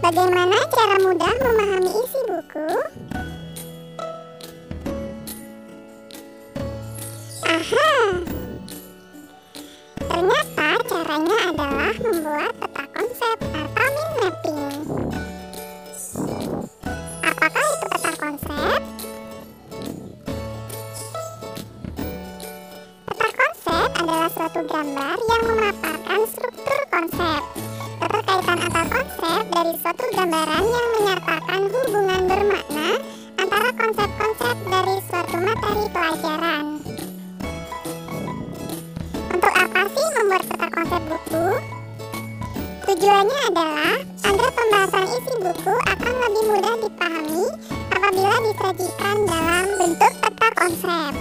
Bagaimana cara mudah memahami isi buku? Aha! Ternyata caranya adalah membuat peta konsep atau mind mapping. Apakah itu peta konsep? Peta konsep adalah suatu gambar yang memaparkan struktur konsep, keterkaitan antar konsep dari suatu gambaran yang menyatakan hubungan bermakna antara konsep-konsep dari suatu materi pelajaran. Untuk apa sih membuat peta konsep buku? Tujuannya adalah agar pembahasan isi buku akan lebih mudah dipahami apabila disajikan dalam bentuk peta konsep.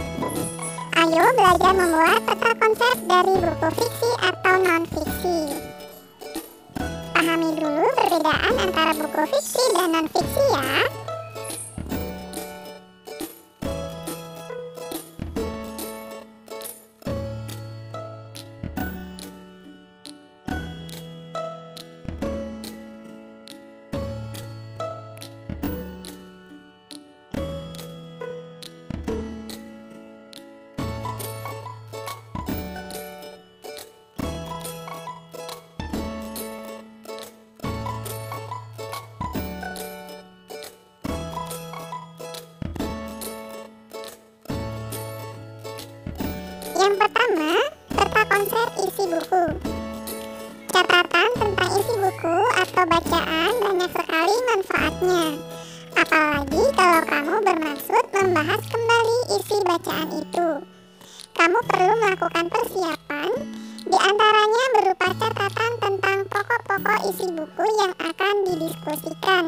Ayo belajar membuat peta konsep dari buku fiksi atau non-fiksi. Pahami dulu perbedaan antara buku fiksi dan non-fiksi ya. Yang pertama, peta konsep isi buku. Catatan tentang isi buku atau bacaan banyak sekali manfaatnya. Apalagi kalau kamu bermaksud membahas kembali isi bacaan itu. Kamu perlu melakukan persiapan, di antaranya berupa catatan tentang pokok-pokok isi buku yang akan didiskusikan.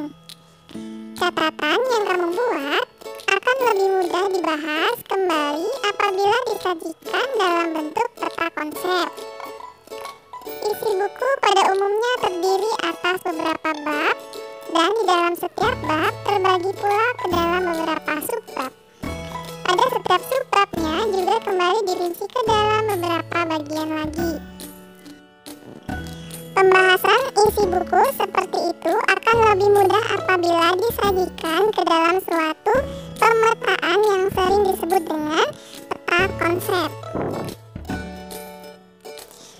Catatan yang kamu buat akan lebih mudah dibahas kembali apabila disajikan dalam bentuk peta konsep. Isi buku pada umumnya terdiri atas beberapa bab, dan di dalam setiap bab terbagi pula ke dalam beberapa subbab. Pada setiap subbabnya juga kembali dirinci ke dalam beberapa bagian lagi. Pembahasan isi buku seperti itu akan lebih mudah apabila disajikan ke dalam suatu pemetaan yang sering disebut dengan peta konsep.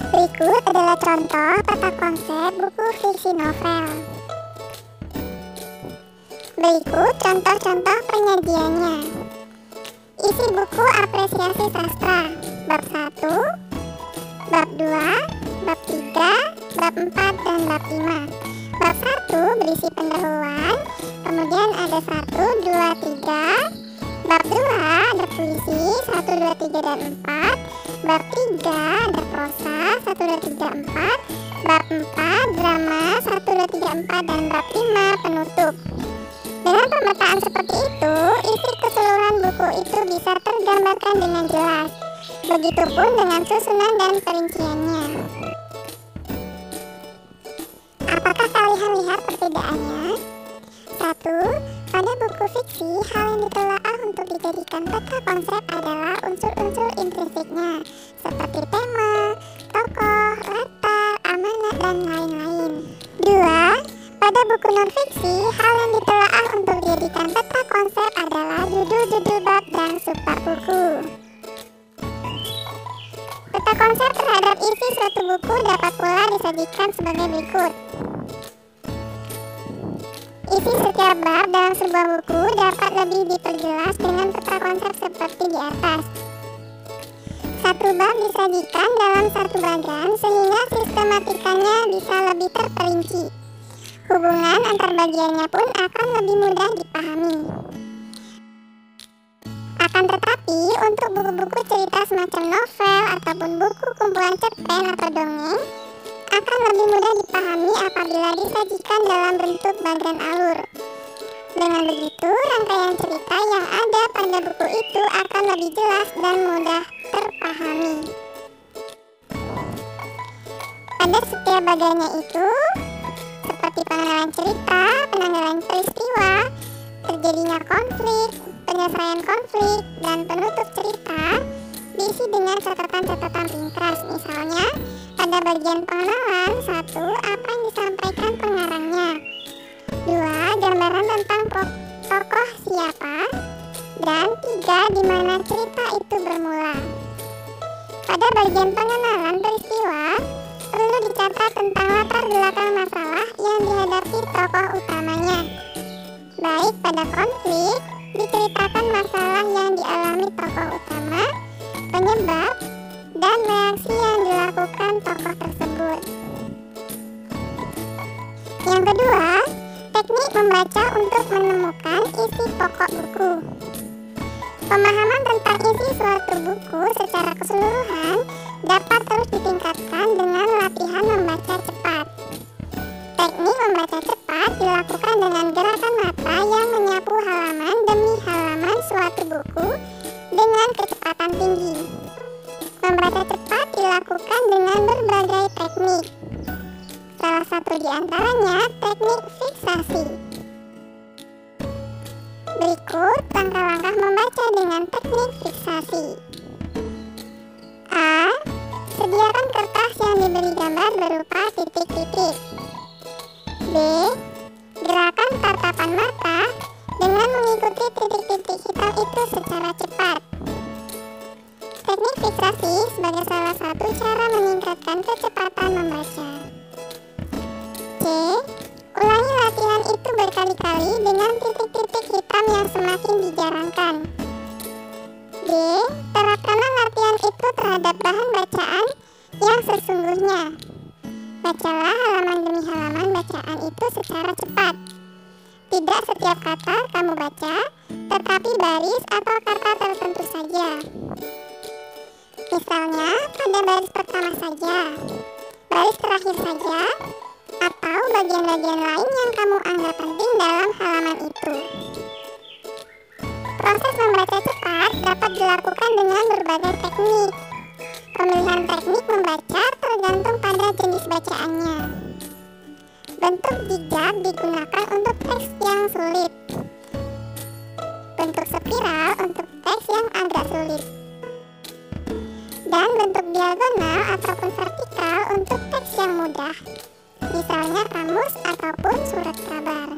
Berikut adalah contoh peta konsep buku fiksi novel. Berikut contoh-contoh penyajiannya. Isi buku apresiasi sastra, bab 1, bab 2, bab 3, bab 4, dan bab 5. Bab 1 berisi pendahuluan, kemudian ada 1, 2, 3. Bab 2 ada puisi 1, 2, 3, dan 4. Bab 3 ada prosa 1, 2, 3, 4. Bab 4 drama 1, 2, 3, 4, dan bab 5 penutup. Dengan pemetaan seperti itu, isi keseluruhan buku itu bisa tergambarkan dengan jelas. Begitupun dengan susunan dan perinciannya. Apakah kalian lihat perbedaannya? 1. Pada buku fiksi, hal yang ditelaah untuk dijadikan peta konsep adalah unsur-unsur intrinsiknya, seperti tema, tokoh, latar, amanat, dan lain-lain. 2. Pada buku non-fiksi, hal yang ditelaah untuk dijadikan peta konsep adalah judul-judul bab dan subbab buku. Peta konsep terhadap isi suatu buku dapat pula disajikan sebagai berikut. Isi setiap bab dalam sebuah buku dapat lebih diperjelas dengan peta konsep seperti di atas. Satu bab disajikan dalam satu bagan sehingga sistematikanya bisa lebih terperinci. Hubungan antar bagiannya pun akan lebih mudah dipahami. Akan tetapi, untuk buku-buku cerita semacam novel ataupun buku kumpulan cerpen atau dongeng, akan lebih mudah dipahami apabila disajikan dalam bentuk bagan alur. Dengan begitu, rangkaian cerita yang ada pada buku itu akan lebih jelas dan mudah terpahami. Pada setiap bagiannya itu, seperti pengenalan cerita, penanggalan peristiwa, terjadinya konflik, penyelesaian konflik, dan penutup cerita, diisi dengan catatan-catatan ringkas. Misalnya, pada bagian pengenalan 1, apa yang disampaikan pengarangnya. gambaran tentang tokoh siapa, dan 3. Di mana cerita itu bermula. Pada bagian pengenalan peristiwa, perlu dicatat tentang latar belakang masalah yang dihadapi tokoh utamanya. Baik pada konflik, diceritakan masalah yang dialami tokoh utama, penyebab, dan reaksi yang dilakukan tokoh tersebut. Yang kedua, teknik membaca untuk menemukan isi pokok buku. Pemahaman tentang isi suatu buku secara keseluruhan dapat terus ditingkatkan dengan latihan membaca cepat. Teknik membaca cepat dilakukan dengan gerakan mata yang menyapu halaman demi halaman suatu buku dengan kecepatan tinggi. Membaca cepat dilakukan dengan berbagai teknik. Salah satu di antaranya teknik fiksasi. Berikut langkah-langkah membaca dengan teknik fiksasi. A. Sediakan kertas yang diberi gambar berupa titik-titik. B. Gerakan tatapan mata dengan mengikuti titik-titik hitam itu secara cepat. Teknik fiksasi sebagai salah satu cara meningkatkan kecepatan membaca. C. Ulangi latihan itu berkali-kali dengan titik-titik hitam yang semakin dijarangkan. D. Terapkanlah latihan itu terhadap bahan bacaan yang sesungguhnya. Bacalah halaman demi halaman bacaan itu secara cepat. Tidak setiap kata kamu baca, tetapi baris atau kata tertentu saja. Misalnya, pada baris pertama saja, baris terakhir saja, atau bagian-bagian lain yang kamu anggap penting dalam halaman itu. Proses membaca cepat dapat dilakukan dengan berbagai teknik. Pemilihan teknik membaca tergantung pada jenis bacaannya. Bentuk jejak digunakan untuk teks yang sulit. Bentuk spiral untuk teks yang agak sulit. Dan bentuk diagonal ataupun vertikal untuk teks yang mudah. Misalnya kamus ataupun surat kabar.